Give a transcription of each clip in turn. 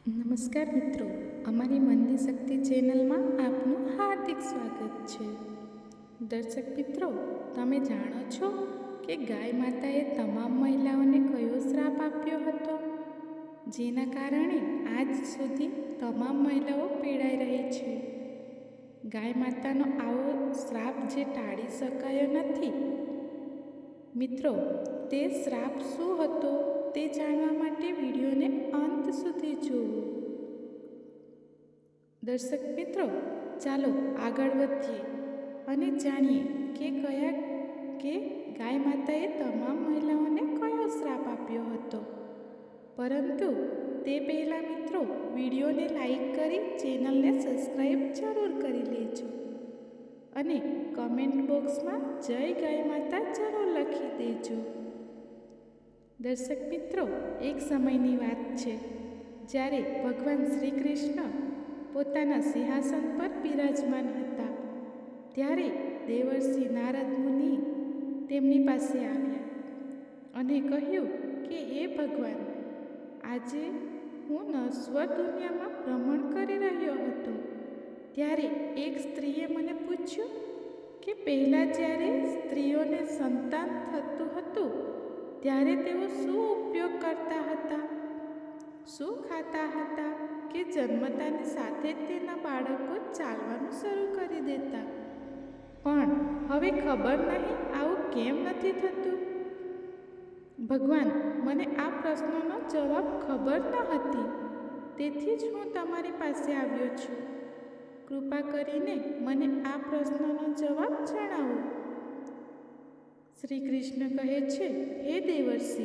નમસ્કાર મિત્રો, અમારી મનની શક્તિ ચેનલમાં આપનું હાર્દિક સ્વાગત છે. દર્શક મિત્રો, તમે જાણો છો કે ગાય માતાએ તમામ મહિલાઓને કયો શ્રાપ આપ્યો હતો, જેના કારણે આજ સુધી તમામ મહિલાઓ પીડાઈ રહી છે. ગાય માતાનો આવો શ્રાપ જે ટાળી શકાયો નથી. મિત્રો, તે શ્રાપ શું હતો તે જાણવા માટે વિડીયોને અંત સુધી જુઓ. દર્શક મિત્રો, ચાલો આગળ વધીએ અને જાણીએ કે ગાય માતાએ તમામ મહિલાઓને કયો શ્રાપ આપ્યો હતો. પરંતુ તે પહેલાં મિત્રો, વિડીયોને લાઈક કરી ચેનલને સબસ્ક્રાઈબ જરૂર કરી લેજો અને કમેન્ટ બોક્સમાં જય ગાય માતા જરૂર લખી દેજો. દર્શક મિત્રો, એક સમયની વાત છે જ્યારે ભગવાન શ્રી કૃષ્ણ પોતાના સિંહાસન પર બિરાજમાન હતા. ત્યારે દેવર્ષિ નારદ મુનિ તેમની પાસે આવ્યા અને કહ્યું કે હે ભગવાન, આજે હું નશ્વર દુનિયામાં ભ્રમણ કરી રહ્યો હતો. ત્યારે એક સ્ત્રીએ મને પૂછ્યું કે પહેલાં જ્યારે સ્ત્રીઓને સંતાન થતું હતું ત્યારે તેઓ શું ઉપયોગ કરતા હતા, શું ખાતા હતા કે જન્મતાની સાથે જ તેના બાળકો ચાલવાનું શરૂ કરી દેતા. પણ હવે ખબર નહીં આવું કેમ નથી થતું. ભગવાન, મને આ પ્રશ્નનો જવાબ ખબર ન હતી, તેથી જ હું તમારી પાસે આવ્યો છું. કૃપા કરીને મને આ પ્રશ્નનો જવાબ જણાવો. શ્રી કૃષ્ણ કહે છે, હે દેવર્ષિ,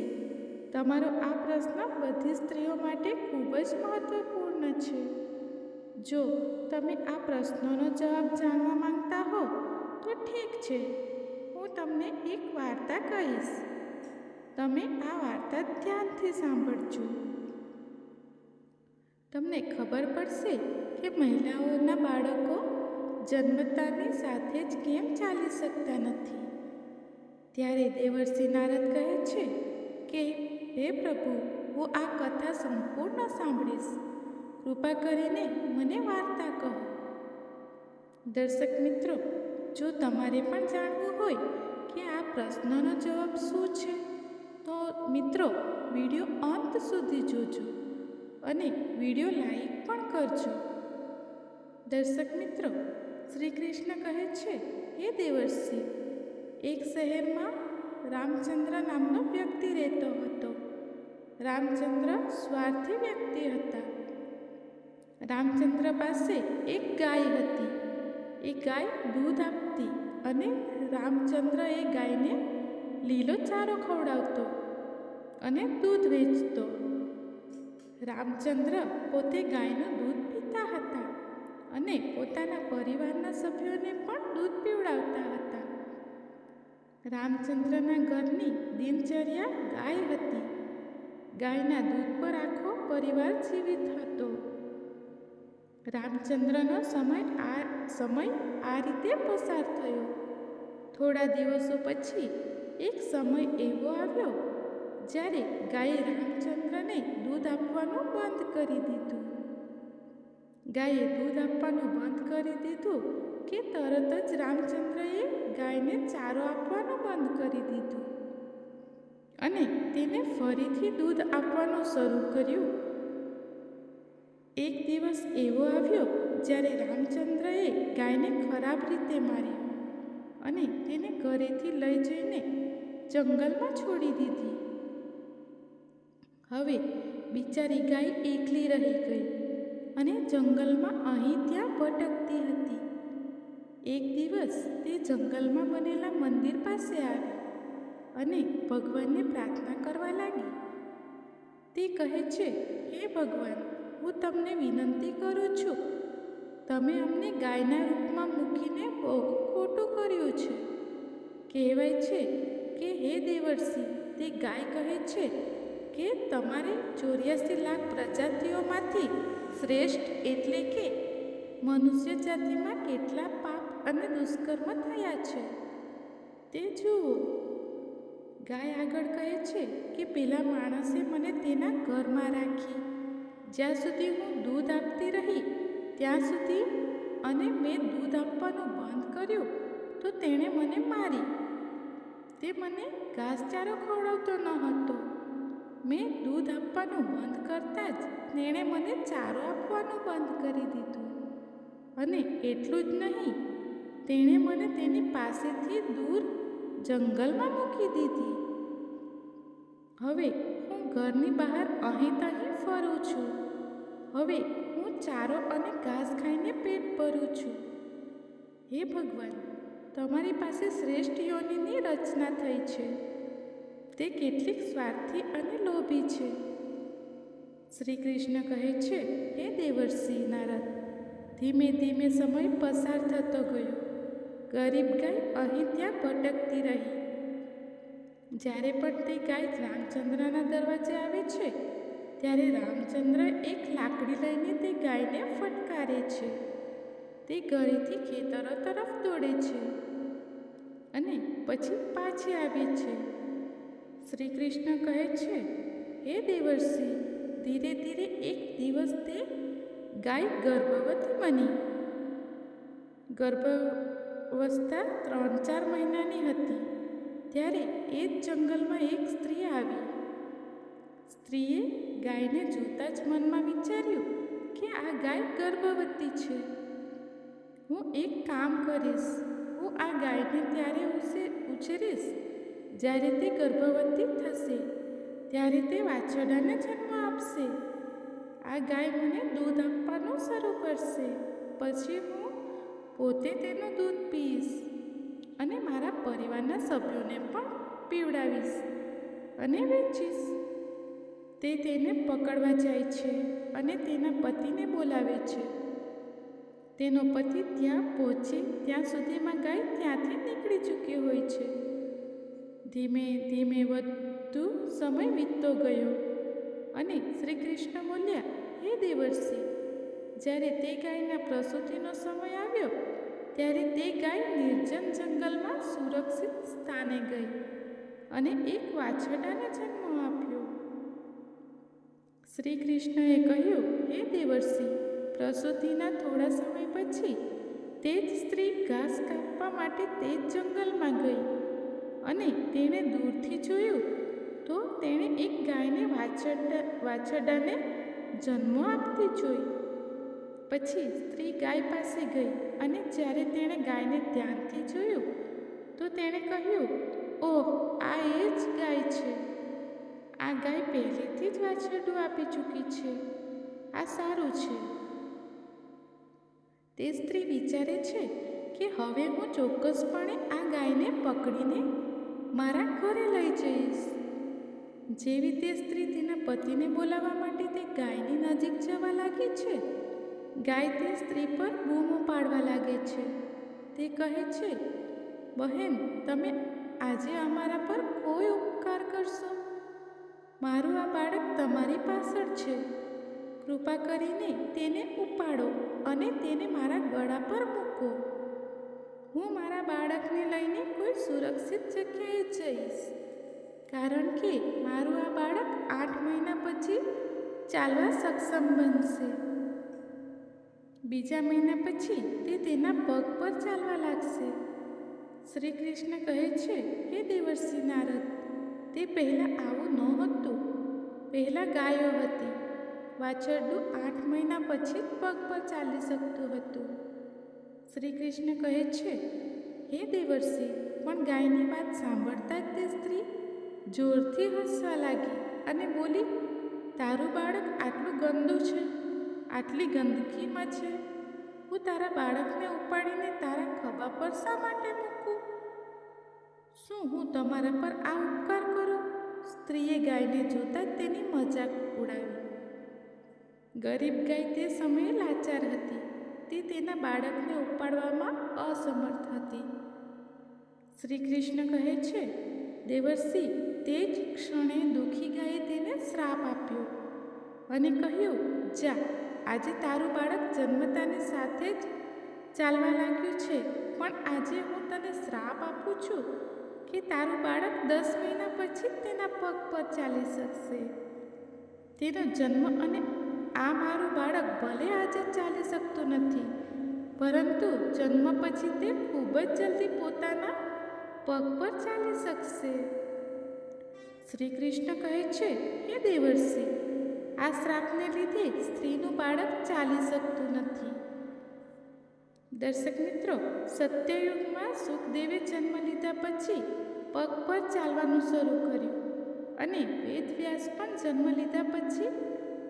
તમારો આ પ્રશ્ન બધી સ્ત્રીઓ માટે ખૂબ જ મહત્વપૂર્ણ છે. જો તમે આ પ્રશ્નનો જવાબ જાણવા માંગતા હો તો ઠીક છે, હું તમને એક વાર્તા કહીશ. તમે આ વાર્તા ધ્યાનથી સાંભળજો. તમને ખબર પડશે કે મહિલાઓના બાળકો જન્મતાની સાથે જ કેમ ચાલી શકતા નથી. ત્યારે દેવર્ષિ નારદ કહે છે કે હે પ્રભુ, હું આ કથા સંપૂર્ણ સાંભળીશ. કૃપા કરીને મને વાર્તા કહો. દર્શક મિત્રો, જો તમારે પણ જાણવું હોય કે આ પ્રશ્નનો જવાબ શું છે તો મિત્રો, વિડીયો અંત સુધી જોજો અને વિડીયો લાઈક પણ કરજો. દર્શક મિત્રો, શ્રી કૃષ્ણ કહે છે, હે દેવર્ષિ, એક શહેરમાં રામચંદ્ર નામનો વ્યક્તિ રહેતો હતો. રામચંદ્ર સ્વાર્થી વ્યક્તિ હતા. રામચંદ્ર પાસે એક ગાય હતી. એ ગાય દૂધ આપતી અને રામચંદ્ર એ ગાયને લીલો ચારો ખવડાવતો અને દૂધ વેચતો. રામચંદ્ર પોતે ગાયનું દૂધ પીતા હતા અને પોતાના પરિવારના સભ્યોને પણ દૂધ પીવડાવતા હતા. રામચંદ્રના ઘરની દિનચર્યા ગાય હતી. ગાયના દૂધ પર આખો પરિવાર જીવિત હતો. રામચંદ્રનો સમય આ રીતે પસાર થયો. થોડા દિવસો પછી એક સમય એવો આવ્યો જ્યારે ગાયે રામચંદ્રને દૂધ આપવાનું બંધ કરી દીધું. ગાયે દૂધ આપવાનું બંધ કરી દીધું કે તરત જ રામચંદ્રએ ગાયને ચારો આપવાનું બંધ કરી દીધું અને તેને ફરીથી દૂધ આપવાનું શરૂ કર્યું. એક દિવસ એવો આવ્યો જ્યારે રામચંદ્રએ ગાયને ખરાબ રીતે મારી અને તેને ઘરેથી લઈ જઈને જંગલમાં છોડી દીધી. હવે બિચારી ગાય એકલી રહી ગઈ અને જંગલમાં અહીં ત્યાં ભટકતી હતી. એક દિવસ તે જંગલમાં બનેલા મંદિર પાસે આવી અને ભગવાનને પ્રાર્થના કરવા લાગી. તે કહે છે, હે ભગવાન, હું તમને વિનંતી કરું છું, તમે અમને ગાયના રૂપમાં મૂકીને બહુ ખોટું કર્યું છે. કહેવાય છે કે હે દેવર્ષિ, તે ગાય કહે છે કે તમારે 84 લાખ પ્રજાતિઓમાંથી શ્રેષ્ઠ એટલે કે મનુષ્ય જાતિમાં કેટલા પાપ અને દુષ્કર્મ થયા છે તે જુઓ. ગાય આગળ કહે છે કે પેલા માણસે મને તેના ઘરમાં રાખી, જ્યાં સુધી હું દૂધ આપતી રહી ત્યાં સુધી, અને મેં દૂધ આપવાનું બંધ કર્યું તો તેણે મને મારી. તે મને ઘાસચારો ખવડાવતો ન હતો. મેં દૂધ આપવાનું બંધ કરતાં જ તેણે મને ચારો આપવાનું બંધ કરી દીધું. અને એટલું જ નહીં, તેણે મને તેની પાસેથી દૂર જંગલમાં મૂકી દીધી. હવે હું ઘરની બહાર અહીં તહીં ફરું છું. હવે હું ચારો અને ઘાસ ખાઈને પેટ ભરું છું. હે ભગવાન, તમારી પાસે શ્રેષ્ઠ યોનિની રચના થઈ છે. તે કેટલીક સ્વાર્થી અને લોભી છે. શ્રી કૃષ્ણ કહે છે, હે દેવર્ષિ નારદ, ધીમે ધીમે સમય પસાર થતો ગયો. ગરીબ ગાય અહીં ત્યાં ભટકતી રહી. જ્યારે પણ તે ગાય રામચંદ્રના દરવાજે આવે છે ત્યારે રામચંદ્ર એક લાકડી લઈને તે ગાયને ફટકારે છે. તે ઘરેથી ખેતરો તરફ દોડે છે અને પછી પાછી આવે છે. શ્રી કૃષ્ણ કહે છે, હે દેવર્ષિ, ધીરે ધીરે એક દિવસ તે ગાય ગર્ભવતી બની. ગર્ભાવસ્થા 3-4 મહિનાની હતી ત્યારે એ જ જંગલમાં એક સ્ત્રી આવી. સ્ત્રીએ ગાયને જોતાં જ મનમાં વિચાર્યું કે આ ગાય ગર્ભવતી છે. હું એક કામ કરીશ. હું આ ગાયને ત્યારે ઉછેરીશ જ્યારે તે ગર્ભવતી થશે. ત્યારે તે વાછરડાને જન્મ આપશે. આ ગાય મને દૂધ આપવાનું શરૂ કરશે. પછી હું પોતે તેનું દૂધ પીશ અને મારા પરિવારના સભ્યોને પણ પીવડાવીશ અને વેચીશ. તે તેને પકડવા જાય છે અને તેના પતિને બોલાવે છે. તેનો પતિ ત્યાં પહોંચે ત્યાં સુધીમાં ગાય ત્યાંથી નીકળી ચૂકી હોય છે. ધીમે ધીમે વધુ સમય વીતતો ગયો અને શ્રી કૃષ્ણ બોલ્યા, હે દેવર્ષિ, જ્યારે તે ગાયના પ્રસૂતિનો સમય આવ્યો ત્યારે તે ગાય નિર્જન જંગલમાં સુરક્ષિત સ્થાને ગઈ અને એક વાછરડાને જન્મ આપ્યો. શ્રી કૃષ્ણએ કહ્યું, હે દેવર્ષિ, પ્રસૂતિના થોડા સમય પછી તે જ સ્ત્રી ઘાસ કાપવા માટે તે જ જંગલમાં ગઈ અને તેણે દૂરથી જોયું તો તેણે એક ગાયને વાછરડાને જન્મ આપતી જોઈ. પછી સ્ત્રી ગાય પાસે ગઈ અને જ્યારે તેણે ગાયને ધ્યાનથી જોયું તો તેણે કહ્યું, ઓહ, આ એ જ ગાય છે. આ ગાય પહેલેથી જ વાછરડું આપી ચૂકી છે. આ સારું છે. તે સ્ત્રી વિચારે છે કે હવે હું ચોક્કસપણે આ ગાયને પકડીને મારા ઘરે લઈ જઈશ. જેવી તે સ્ત્રી તેના પતિને બોલાવવા માટે તે ગાયની નજીક જવા લાગી છે, ગાય તે સ્ત્રી પર બૂમો પાડવા લાગે છે. તે કહે છે, બહેન, તમે આજે અમારા પર કોઈ ઉપકાર કરશો? મારું આ બાળક તમારી પાછળ છે. કૃપા કરીને તેને ઉપાડો અને તેને મારા ગળા પર મૂકો. હું મારા બાળકને લઈને કોઈ સુરક્ષિત જગ્યાએ જઈશ, કારણ કે મારું આ બાળક 8 મહિના પછી ચાલવા સક્ષમ બનશે. બીજા મહિના પછી તે તેના પગ પર ચાલવા લાગશે. શ્રી કૃષ્ણ કહે છે, હે દેવર્ષિ નારદ, તે પહેલાં આવું નહોતું. પહેલાં ગાયો હતી. વાછરડું 8 મહિના પછી જ પગ પર ચાલી શકતું હતું. શ્રી કૃષ્ણ કહે છે, હે દેવર્ષિ, પણ ગાયની વાત સાંભળતા જ તે સ્ત્રી જોરથી હસવા લાગી અને બોલી, તારું બાળક આટલું ગંદુ છે, આટલી ગંદકીમાં છે. હું તારા બાળકને ઉપાડીને તારા ખભા પર શા માટે મૂકું? શું હું તમારા પર આ ઉપકાર કરું? સ્ત્રીએ ગાયને જોતાં જ તેની મજાક ઉડાવી. ગરીબ ગાય તે સમયે લાચાર હતી. તે તેના બાળકને ઉપાડવામાં અસમર્થ હતી. શ્રી કૃષ્ણ કહે છે, દેવર્ષિ, તે જ ક્ષણે દુઃખી ગાયે તેને શ્રાપ આપ્યો અને કહ્યું, જા, આજે તારું બાળક જન્મતાની સાથે જ ચાલવા લાગ્યું છે, પણ આજે હું તને શ્રાપ આપું છું કે તારું બાળક 10 મહિના પછી જ તેના પગ પર ચાલી શકશે. તેનો જન્મ અને આ શકતું નથી, પરંતુ જન્મ પછી તે ખૂબ જ જલ્દી પોતાના પગ પર ચાલી શકશે. શ્રી કૃષ્ણ કહે છે, હે દેવર્ષિ, આ શ્રાપને લીધે સ્ત્રીનું બાળક ચાલી શકતું નથી. દર્શક મિત્રો, સત્યયુગમાં સુખદેવે જન્મ લીધા પછી પગ પર ચાલવાનું શરૂ કર્યું અને વેદવ્યાસ પણ જન્મ લીધા પછી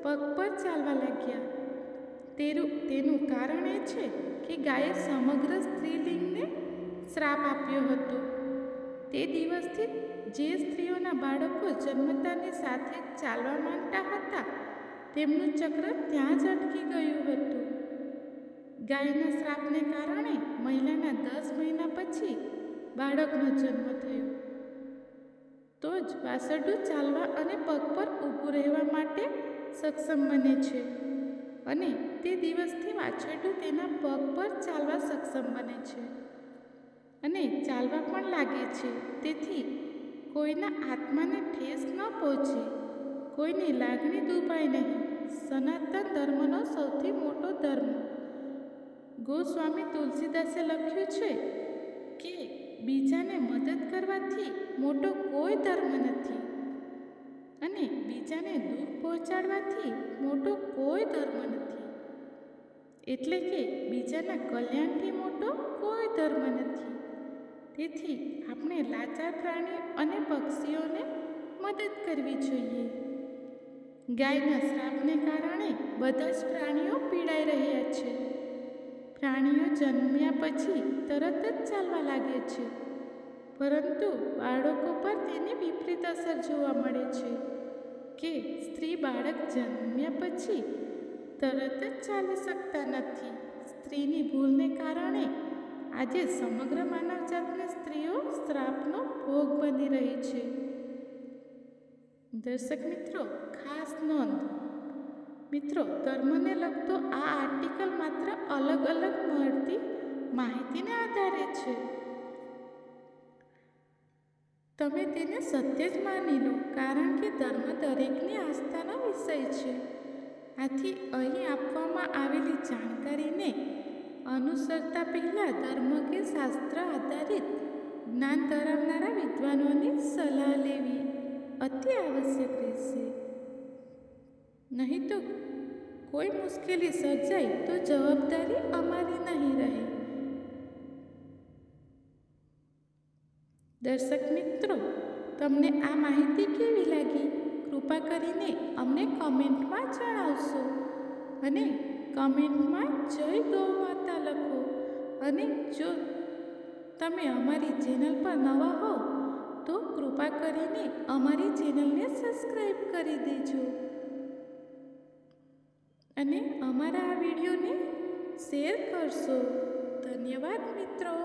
પગ પર ચાલવા લાગ્યા. તેનું કારણ એ છે કે ગાયે સમગ્ર સ્ત્રીલિંગને શ્રાપ આપ્યો હતો. તે દિવસથી જે સ્ત્રીઓના બાળકો જન્મતાની સાથે જ ચાલવા માંડતા હતા, તેમનું ચક્ર ત્યાં જ અટકી ગયું હતું. ગાયના શ્રાપને કારણે મહિલાના 10 મહિના પછી બાળકનો જન્મ થયો. તો જ વાછરડું ચાલવા અને પગ પર ઊભું રહેવા માટે સક્ષમ બને છે અને તે દિવસથી વાછરડું તેના પગ પર ચાલવા સક્ષમ બને છે અને ચાલવા પણ લાગે છે. તેથી કોઈના આત્માને ઠેસ ન પહોંચે, કોઈની લાગણી દુભાય નહીં. સનાતન ધર્મનો સૌથી મોટો ધર્મ ગોસ્વામી તુલસીદાસે લખ્યું છે કે બીજાને મદદ કરવાથી મોટો કોઈ ધર્મ નથી અને બીજાને દુઃખ પહોંચાડવાથી મોટો કોઈ ધર્મ નથી. એટલે કે બીજાના કલ્યાણથી મોટો કોઈ ધર્મ નથી. તેથી આપણે લાચાર પ્રાણીઓ અને પક્ષીઓને મદદ કરવી જોઈએ. ગાયના શ્રાપને કારણે બધા જ પ્રાણીઓ પીડાઈ રહ્યા છે. પ્રાણીઓ જન્મ્યા પછી તરત જ ચાલવા લાગે છે, પરંતુ બાળકો પર તેની વિપરીત અસર જોવા મળે છે કે સ્ત્રી બાળક જન્મ્યા પછી તરત જ ચાલી શકતા નથી. સ્ત્રીની ભૂલને કારણે આજે સમગ્ર માનવજાતની સ્ત્રીઓ શ્રાપનો ભોગ બની રહી છે. દર્શક મિત્રો, ખાસ નોંધ. મિત્રો, ધર્મને લગતો આ આર્ટિકલ માત્ર અલગ અલગ મળતી માહિતીને આધારે છે. તમે તેને સત્ય જ માની લો, કારણ કે ધર્મ દરેકની આસ્થાનો વિષય છે. આથી અહીં આપવામાં આવેલી જાણકારીને અનુસરતા પહેલાં ધર્મ કે શાસ્ત્ર આધારિત જ્ઞાન ધરાવનારા વિદ્વાનોની સલાહ લેવી અતિ આવશ્યક રહેશે. નહીં તો કોઈ મુશ્કેલી સર્જાય તો જવાબદારી અમારી નહીં રહે. દર્શક મિત્રો, તમને આ માહિતી કેવી લાગી? કૃપા કરીને અમને કમેન્ટમાં જણાવશો અને કમેન્ટમાં જય ગૌ માતા લખો. અને જો તમે અમારી ચેનલ પર નવા હો તો કૃપા કરીને અમારી ચેનલને સબસ્ક્રાઈબ કરી દેજો અને અમારા આ વિડીયોને શેર કરશો. ધન્યવાદ મિત્રો.